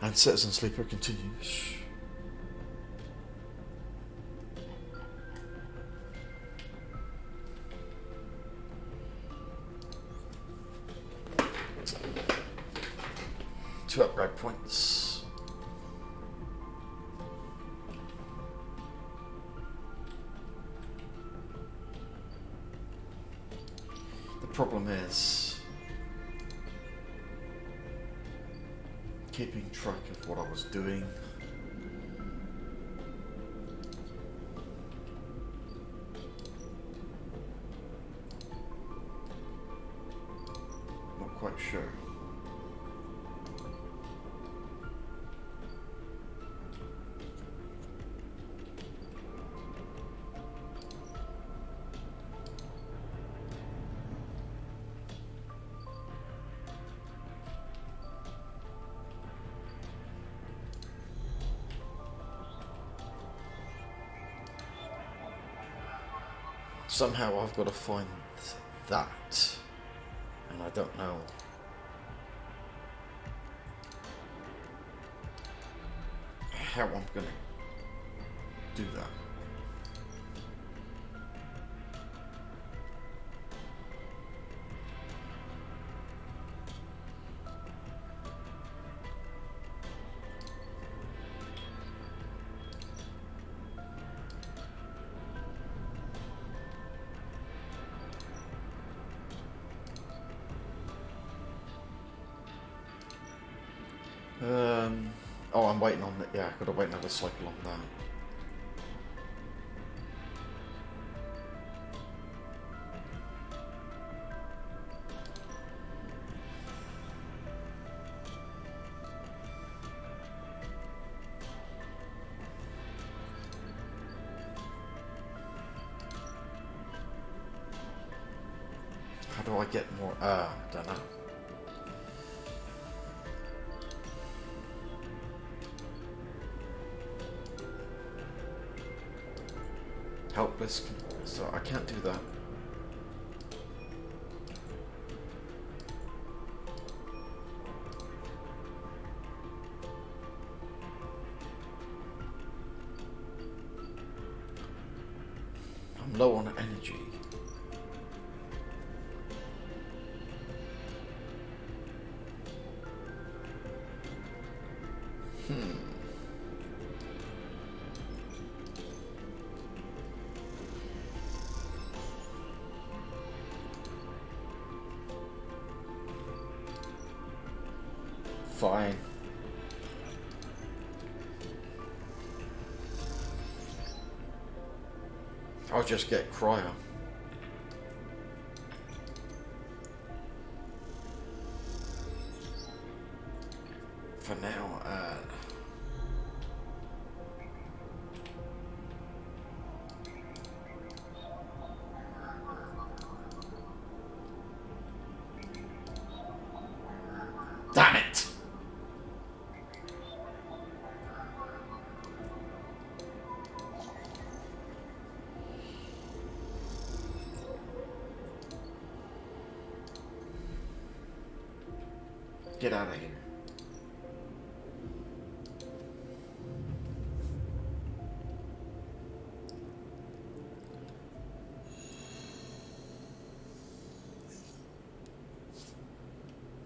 And Citizen Sleeper continues. Two upgrade points. The problem is keeping track of what I was doing. Not quite sure. Somehow I've got to find that, and I don't know how I'm going to do that. Oh, I'm waiting on it. Yeah, I've got to wait another cycle on that. How do I get more? Don't know. Helpless, so I can't do that. I'm low on energy. Fine. I'll just get cryo. For now, damn it! Get out of here.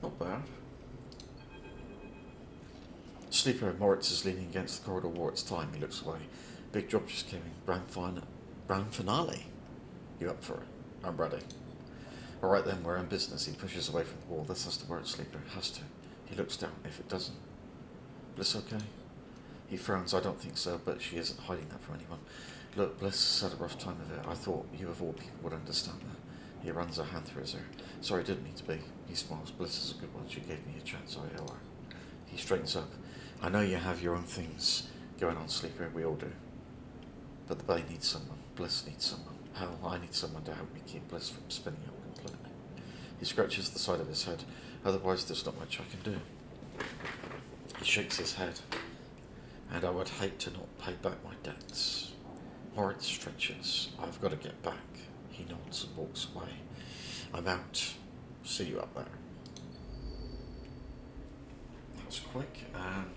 Not bad. Sleeper Moritz is leaning against the corridor wall. It's time. He looks away. Big job just came in. Grand finale. You up for it? I'm ready. Alright then, we're in business. He pushes away from the wall. This has to work, Sleeper. It has to. He looks down. If it doesn't. Bliss okay? He frowns. I don't think so, but she isn't hiding that from anyone. Look, Bliss has had a rough time of it. I thought you of all people would understand that. He runs a hand through his hair. Sorry, didn't mean to be. He smiles. Bliss is a good one. She gave me a chance. I owe her. He straightens up. I know you have your own things going on, Sleeper. We all do. But the Bay needs someone. Bliss needs someone. Hell, I need someone to help me keep Bliss from spinning out completely. He scratches the side of his head. Otherwise, there's not much I can do. He shakes his head. And I would hate to not pay back my debts. Moritz stretches. I've got to get back. He nods and walks away. I'm out. See you up there. was quick, and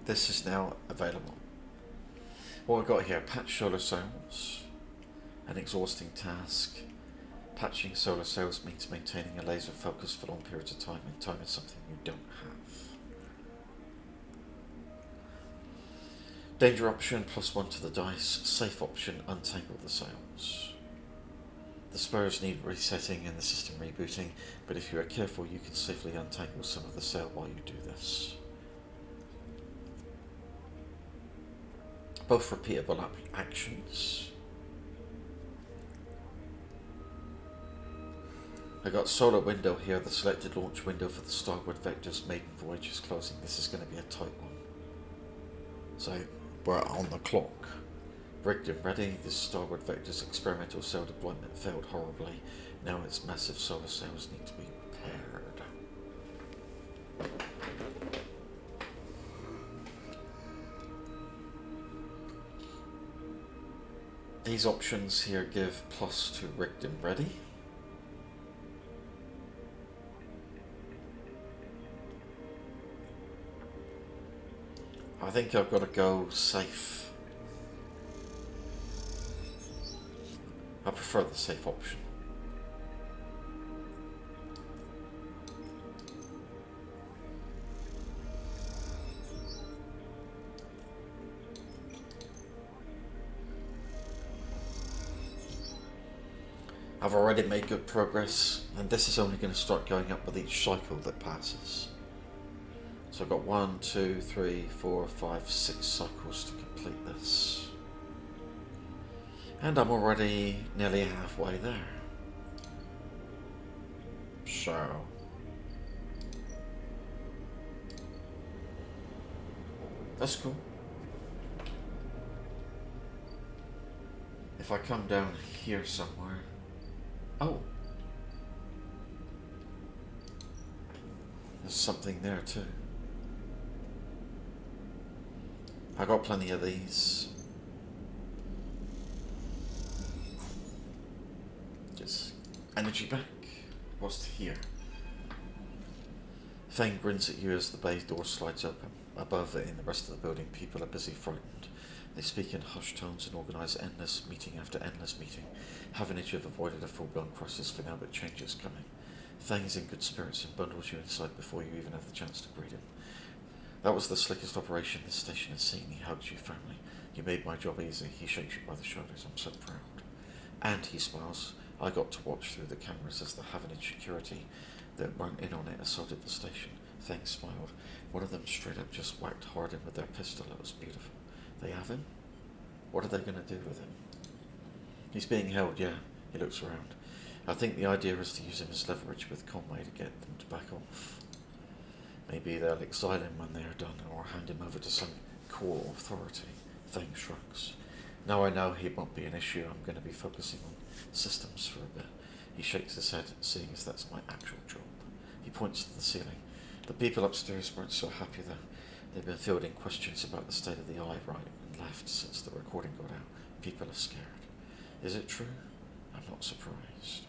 this is now available. What we've got here, patch solar sails, an exhausting task. Patching solar sails means maintaining a laser focus for long periods of time, and time is something you don't have. Danger option, +1 to the dice. Safe option, untangle the sails. The spurs need resetting and the system rebooting, but if you are careful you can safely untangle some of the sail while you do this. Both repeatable actions. I got solar window here, the selected launch window for the starboard vector's maiden voyage is closing. This is going to be a tight one. So we're on the clock. Rigged and ready, this starboard vector's experimental sail deployment failed horribly. Now its massive solar sails need to be repaired. These options here give plus to rigged and ready. I think I've got to go safe. I prefer the safe option. I've already made good progress, and this is only going to start going up with each cycle that passes. So I've got 1, 2, 3, 4, 5, 6 cycles to complete this. And I'm already nearly halfway there. So that's cool. If I come down here somewhere. Oh, there's something there too. I got plenty of these. Just energy back. What's here? Fang grins at you as the bay door slides open. Above it, in the rest of the building, people are busy frightened. They speak in hushed tones and organise endless meeting after endless meeting. Haven't you avoided a full-blown crisis for now, but change is coming. Fang's in good spirits and bundles you inside before you even have the chance to greet him. That was the slickest operation this station has seen. He hugs you firmly. You made my job easy. He shakes you by the shoulders. I'm so proud. And he smiles. I got to watch through the cameras as the Havanage security that weren't in on it assaulted the station. Fang smiled. One of them straight up just whacked Hardin with their pistol. It was beautiful. They have him? What are they going to do with him? He's being held, yeah. He looks around. I think the idea is to use him as leverage with Conway to get them to back off. Maybe they'll exile him when they are done, or hand him over to some core authority. Fang shrugs. Now I know he won't be an issue. I'm going to be focusing on systems for a bit. He shakes his head, seeing as that's my actual job. He points to the ceiling. The people upstairs weren't so happy though. They've been fielding questions about the state of the eye right and left since the recording got out. People are scared. Is it true? I'm not surprised.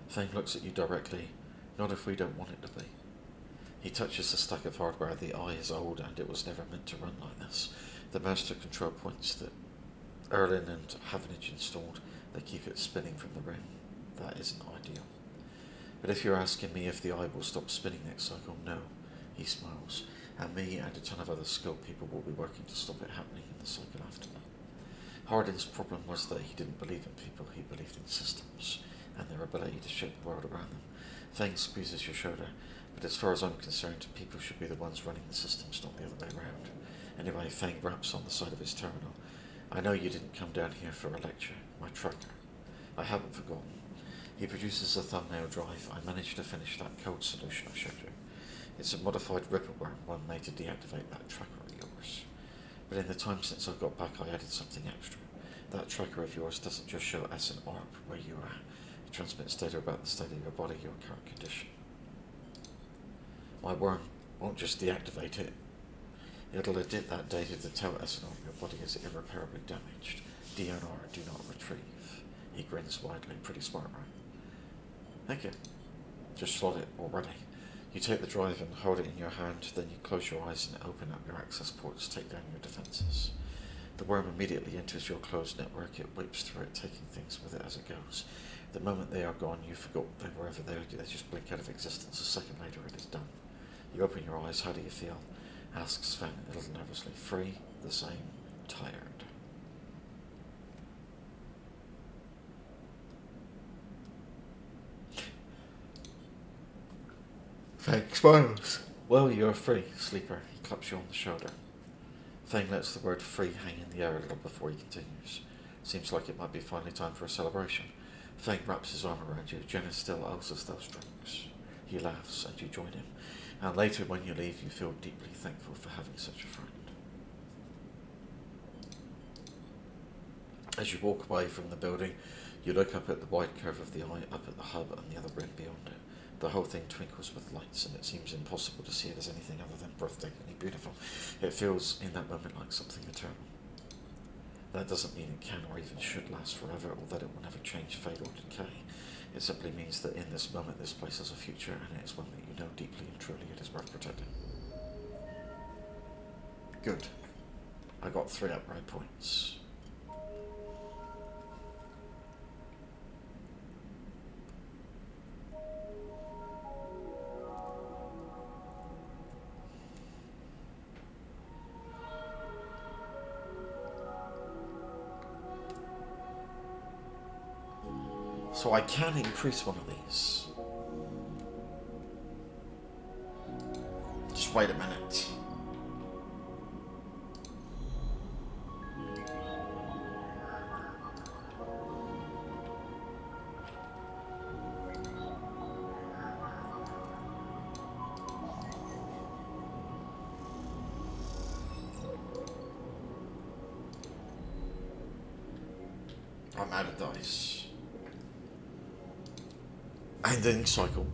Fang looks at you directly. Not if we don't want it to be. He touches the stack of hardware. The eye is old and it was never meant to run like this. The master control points that Erlin and Havanage installed, they keep it spinning from the ring. That isn't ideal. But if you're asking me if the eye will stop spinning next cycle, no. He smiles. And me and a ton of other skilled people will be working to stop it happening in the cycle after that. Hardin's problem was that he didn't believe in people, he believed in systems and their ability to shape the world around them. Fang squeezes your shoulder, but as far as I'm concerned, people should be the ones running the systems, not the other way around. Anyway, Fang raps on the side of his terminal. I know you didn't come down here for a lecture. My tracker. I haven't forgotten. He produces a thumbnail drive. I managed to finish that code solution I showed you. It's a modified ripperworm, one made to deactivate that tracker of yours. But in the time since I got back, I added something extra. That tracker of yours doesn't just show S and ARP where you are. It transmits data about the state of your body, your current condition. My worm won't just deactivate it. It'll edit that data to tell S and ARP your body is irreparably damaged. DNR, do not retrieve. He grins widely. Pretty smart, right? Thank you. Just slot it already. You take the drive and hold it in your hand, then you close your eyes and open up your access ports, take down your defenses. The worm immediately enters your closed network. It whips through it, taking things with it as it goes. The moment they are gone, you forgot they were ever there. They just blink out of existence. A second later, it is done. You open your eyes. How do you feel? Asks Sven a little nervously. Free, the same, tired. Fang smiles. Well, you're free, sleeper. He claps you on the shoulder. Fang lets the word free hang in the air a little before he continues. Seems like it might be finally time for a celebration. Fang wraps his arm around you. Jenna still owes us those drinks. He laughs and you join him. And later when you leave, you feel deeply thankful for having such a friend. As you walk away from the building, you look up at the wide curve of the eye, up at the hub and the other rim beyond it. The whole thing twinkles with lights, and it seems impossible to see it as anything other than breathtakingly beautiful. It feels, in that moment, like something eternal. That doesn't mean it can or even should last forever, or that it will never change, fade, or decay. It simply means that in this moment, this place has a future, and it is one that you know deeply and truly it is worth protecting. Good. I got 3 upgrade points. So I can increase one of these. Just wait a minute. I'm out of dice. Ending cycle.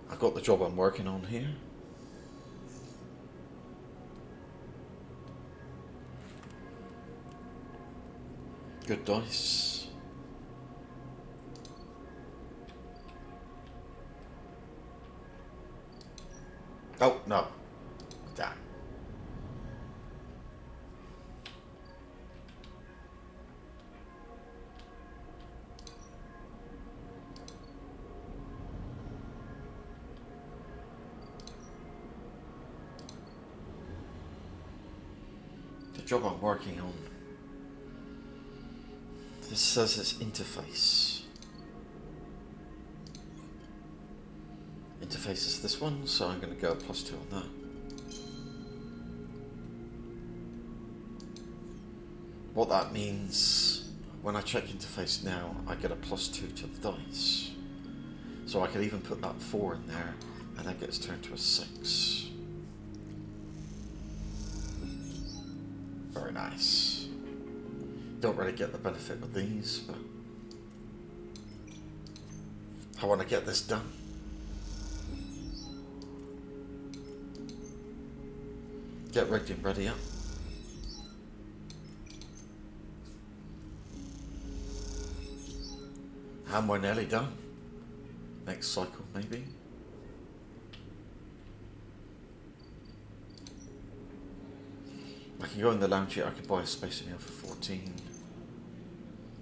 I got the job I'm working on here. Good dice. Oh, no. Damn. The job I'm working on. This says it's interface. Interface is this one, so I'm going to go +2 on that. What that means, when I check interface now, I get a +2 to the dice. So I could even put that 4 in there, and that gets turned to a 6. Very nice. Don't really get the benefit of these, but I want to get this done. Get rigged and ready up. And we're nearly done. Next cycle, maybe. I can go in the lounge here. I can buy a space meal for 14.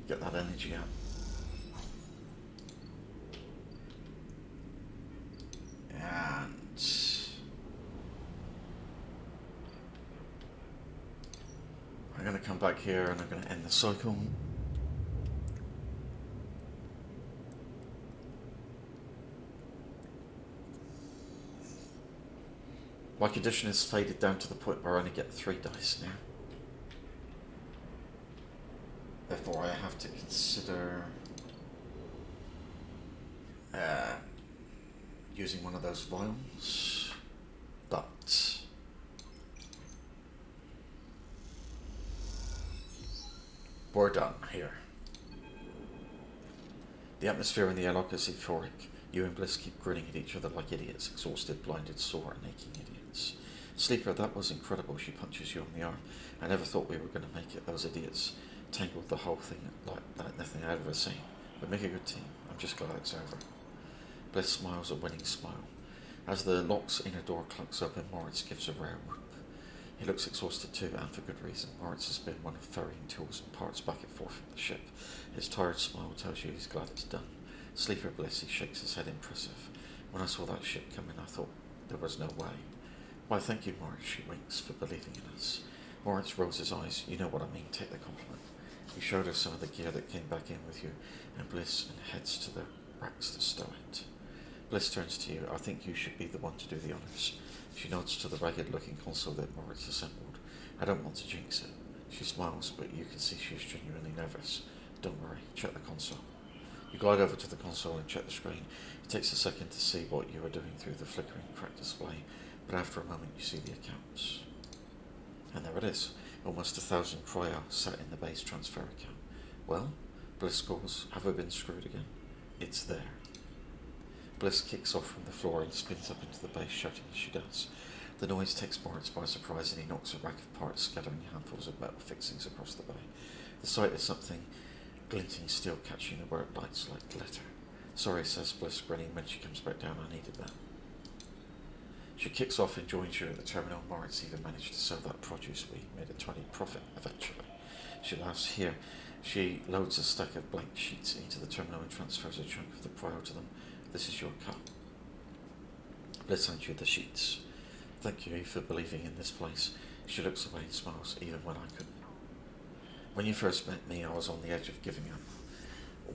Get that energy out. And I'm going to come back here and I'm going to end the cycle. My condition is faded down to the point where I only get 3 dice now. Therefore, I have to consider using one of those vials, but we're done here. The atmosphere in the airlock is euphoric. You and Bliss keep grinning at each other like idiots, exhausted, blinded, sore, and aching idiots. Sleeper, that was incredible. She punches you on the arm. I never thought we were going to make it. Those idiots tangled the whole thing like nothing I'd ever seen. We make a good team. I'm just glad it's over. Bliss smiles a winning smile. As the lock's inner door clunks open, Moritz gives a rare whoop. He looks exhausted too, and for good reason. Moritz has been one of ferrying tools and parts back and forth from the ship. His tired smile tells you he's glad it's done. Sleeper Bliss, he shakes his head impressive. When I saw that ship come in, I thought there was no way. Why, thank you, Moritz, she winks, for believing in us. Moritz rolls his eyes. You know what I mean, take the compliment. He showed her some of the gear that came back in with you, and Bliss and heads to the racks to stow it. Bliss turns to you. I think you should be the one to do the honours. She nods to the ragged-looking console that Moritz assembled. I don't want to jinx it. She smiles, but you can see she's genuinely nervous. Don't worry, check the console. You glide over to the console and check the screen. It takes a second to see what you are doing through the flickering cracked display, but after a moment you see the accounts. And there it is, almost 1,000 cryo sat in the base transfer account. Well, Bliss scores, have I been screwed again? It's there. Bliss kicks off from the floor and spins up into the base, shouting as she does. The noise takes Moritz by surprise and he knocks a rack of parts, scattering handfuls of metal fixings across the bay. The sight is something glinting steel catching the where it lights like glitter. Sorry, says Bliss, grinning when she comes back down. I needed that. She kicks off and joins you at the terminal. Moritz even managed to sell that produce. We made a 20 profit eventually. She laughs. Here, she loads a stack of blank sheets into the terminal and transfers a chunk of the cryo to them. This is your cut. Bliss hands you the sheets. Thank you for believing in this place. She looks away and smiles, even when I couldn't. When you first met me, I was on the edge of giving up.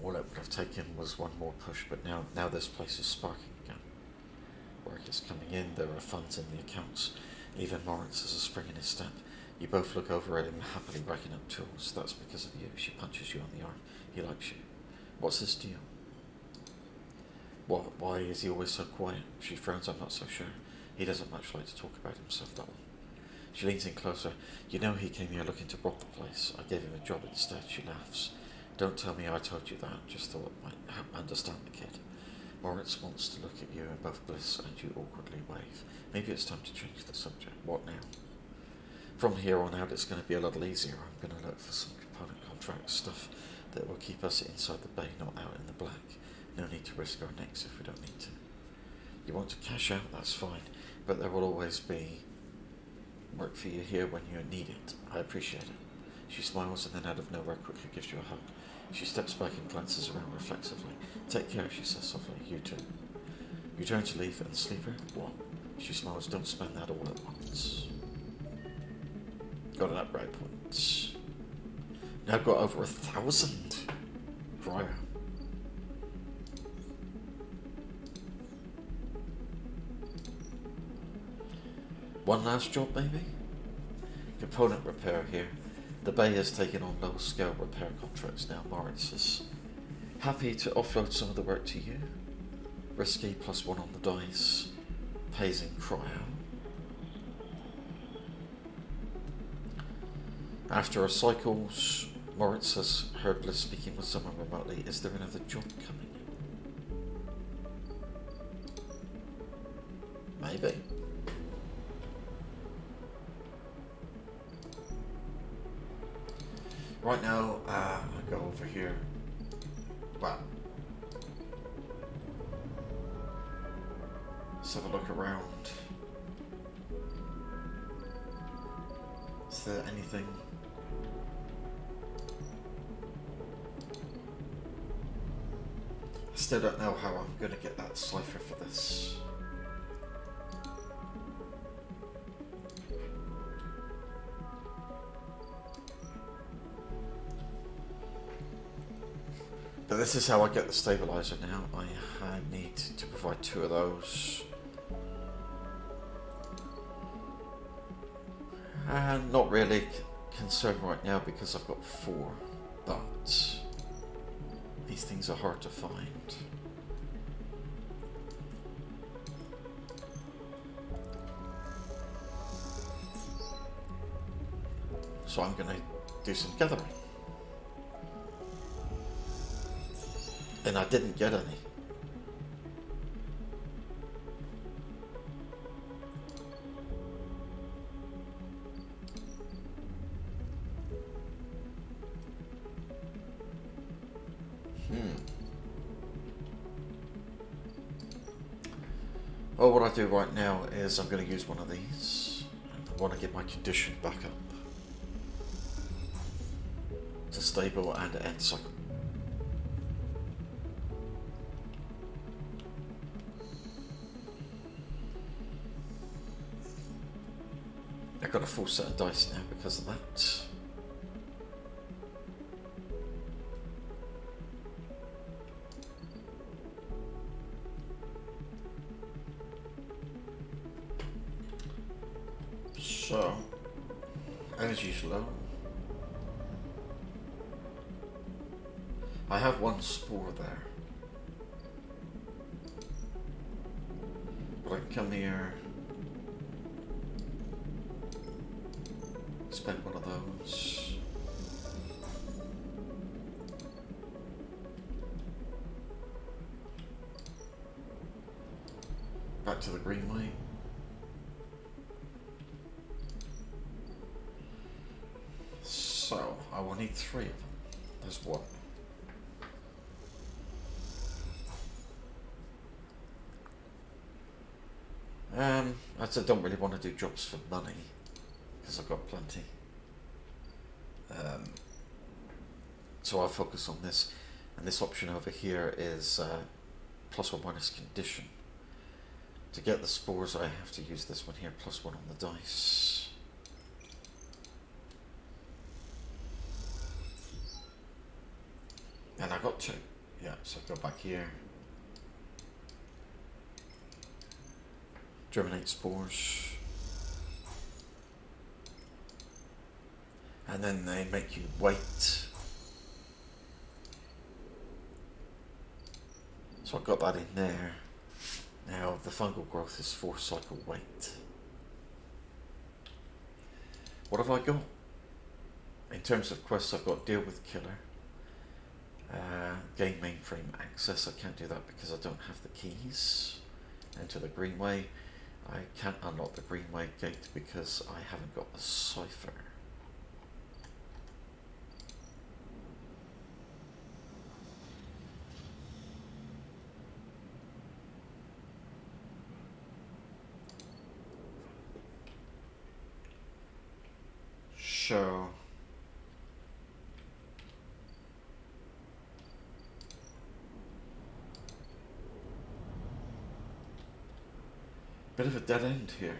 All it would have taken was one more push, but now this place is sparking again. Work is coming in, there are funds in the accounts. Even Moritz has a spring in his step. You both look over at him, happily racking up tools. That's because of you. She punches you on the arm. He likes you. What's his deal? Why is he always so quiet? She frowns. I'm not so sure. He doesn't much like to talk about himself, that one. She leans in closer. You know he came here looking to rob the place. I gave him a job instead. She laughs. Don't tell me I told you that. Just thought I might help understand the kid. Moritz wants to look at you, and both Bliss and you awkwardly wave. Maybe it's time to change the subject. What now? From here on out, it's going to be a little easier. I'm going to look for some component contract stuff that will keep us inside the bay, not out in the black. No need to risk our necks if we don't need to. You want to cash out, that's fine, but there will always be work for you here when you need it. I appreciate it. She smiles and then out of nowhere quickly gives you a hug. She steps back and glances around reflexively. Take care, she says softly. You too. You turn to leave, and the sleeper? What? She smiles. Don't spend that all at once. Got an upgrade point. Now got over 1,000. Cryo. One last job, maybe? Component repair here. The bay has taken on low-scale repair contracts now. Moritz is happy to offload some of the work to you. Risky, +1 on the dice. Pays in cryo. After a cycles, Moritz has heard Bliss speaking with someone remotely. Is there another job coming? Maybe. Right now, I go over here. Well, let's have a look around. Is there anything? I still don't know how I'm going to get that cipher for this. But this is how I get the stabilizer now. I need to provide 2 of those. And not really concerned right now because I've got 4. But these things are hard to find. So I'm going to do some gathering. And I didn't get any. what I do right now is I'm going to use one of these. I want to get my condition back up to stable and end cycle. I've got a full set of dice now because of that. So, energy's low. I have one spore there. But I can come here, spend one of those. Back to the greenway. So, I will need 3 of them. There's one. I said, don't really want to do jobs for money because I've got plenty. So I'll focus on this, and this option over here is plus or minus condition. To get the spores, I have to use this one here, +1 on the dice. And I got 2. Yeah, so go back here. Germinate spores. And then they make you wait. So I've got that in there. Now the fungal growth is 4 cycle wait. What have I got? In terms of quests, I've got deal with killer. Gain mainframe access. I can't do that because I don't have the keys. Enter the greenway. I can't unlock the greenway gate because I haven't got the cipher. So bit of a dead end here.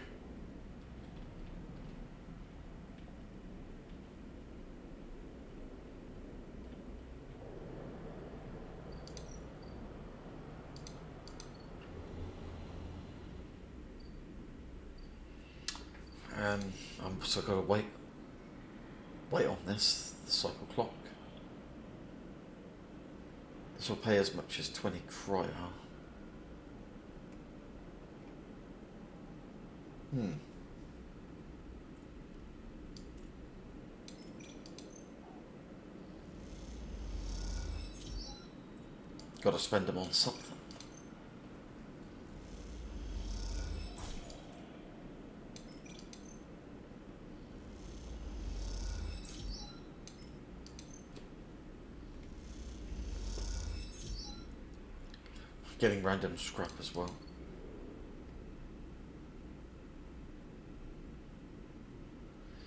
And I'm also got to wait on this, the cycle clock. This will pay as much as 20 cryo. Got to spend them on something. Getting random scrap as well.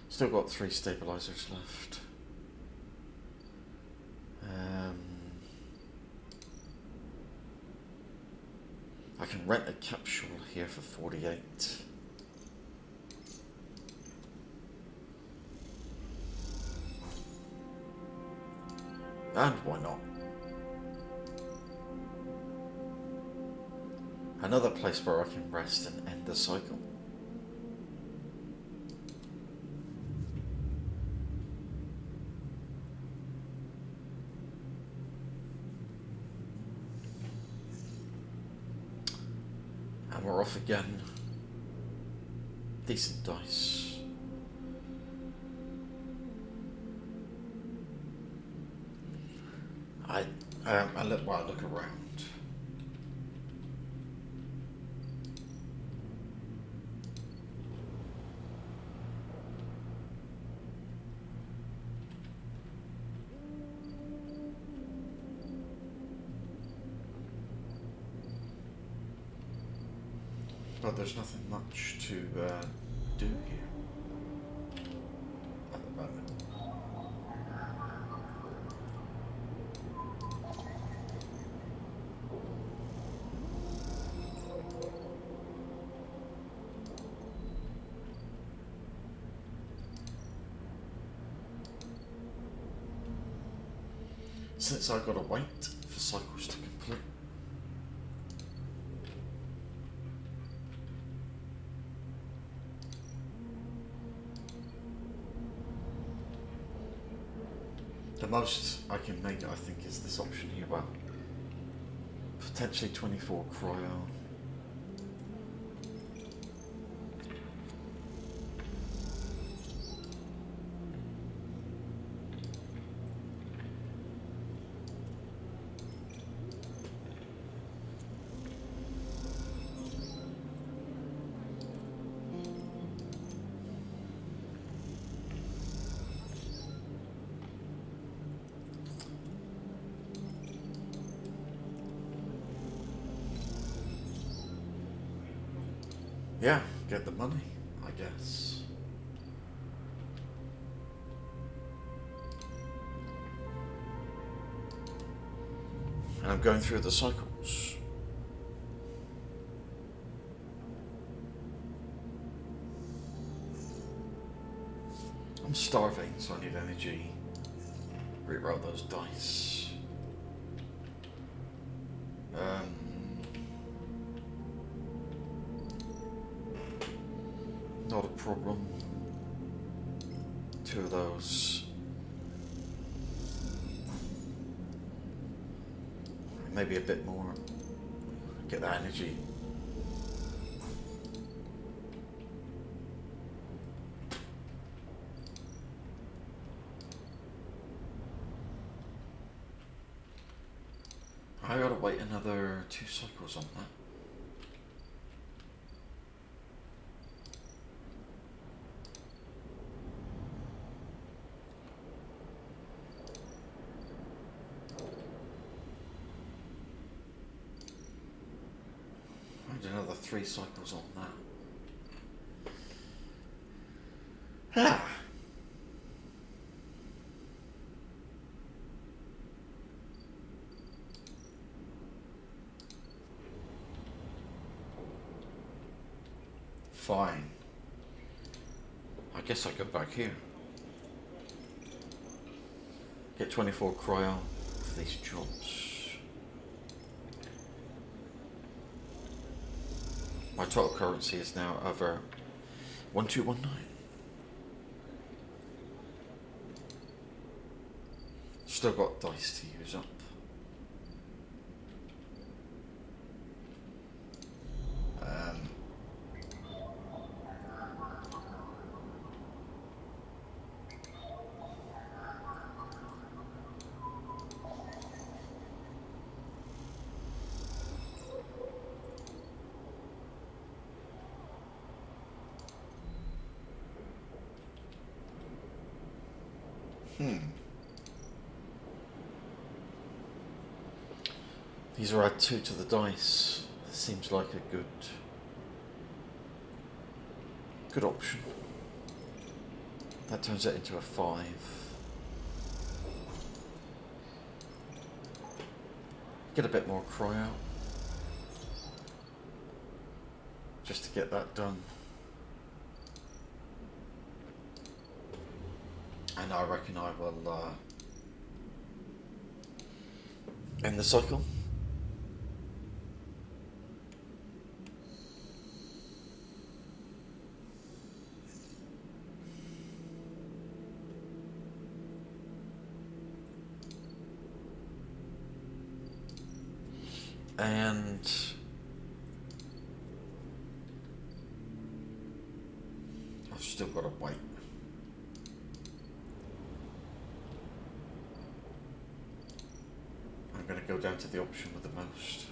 Still got 3 stabilizers left. I can rent a capsule here for 48. And why not? Another place where I can rest and end the cycle. And we're off again. Decent dice. I look around. but there's nothing much to do here at the moment. Since I've got to wait for cycles to complete. The most I can make, I think, is this option here. Well, potentially 24 cryo. Yeah, get the money, I guess. And I'm going through the cycles. I'm starving, so I need energy. Reroll those dice. Not a problem. 2 of those. Maybe a bit more. Get that energy. I gotta wait another 2 cycles on that. Another 3 cycles on that. Ah. Fine. I guess I go back here. Get 24 cryo for these jobs. My total currency is now over 1219. Still got dice to use up. These are add 2 to the dice. Seems like a good option. That turns it into a 5. Get a bit more cryo. Just to get that done. And I reckon I will end the cycle. And I've still got to wait. I'm going to go down to the option with the most.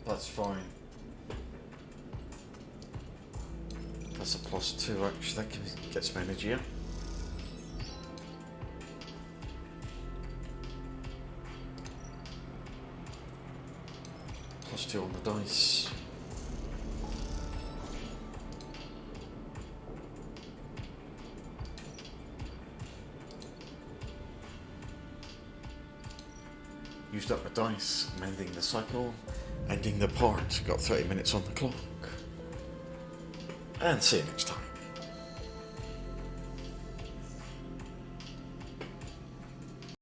That's fine. That's a +2 actually, that gets me energy up. +2 on the dice. Used up my dice, mending the cycle, ending the part. Got 30 minutes on the clock. And see you next time.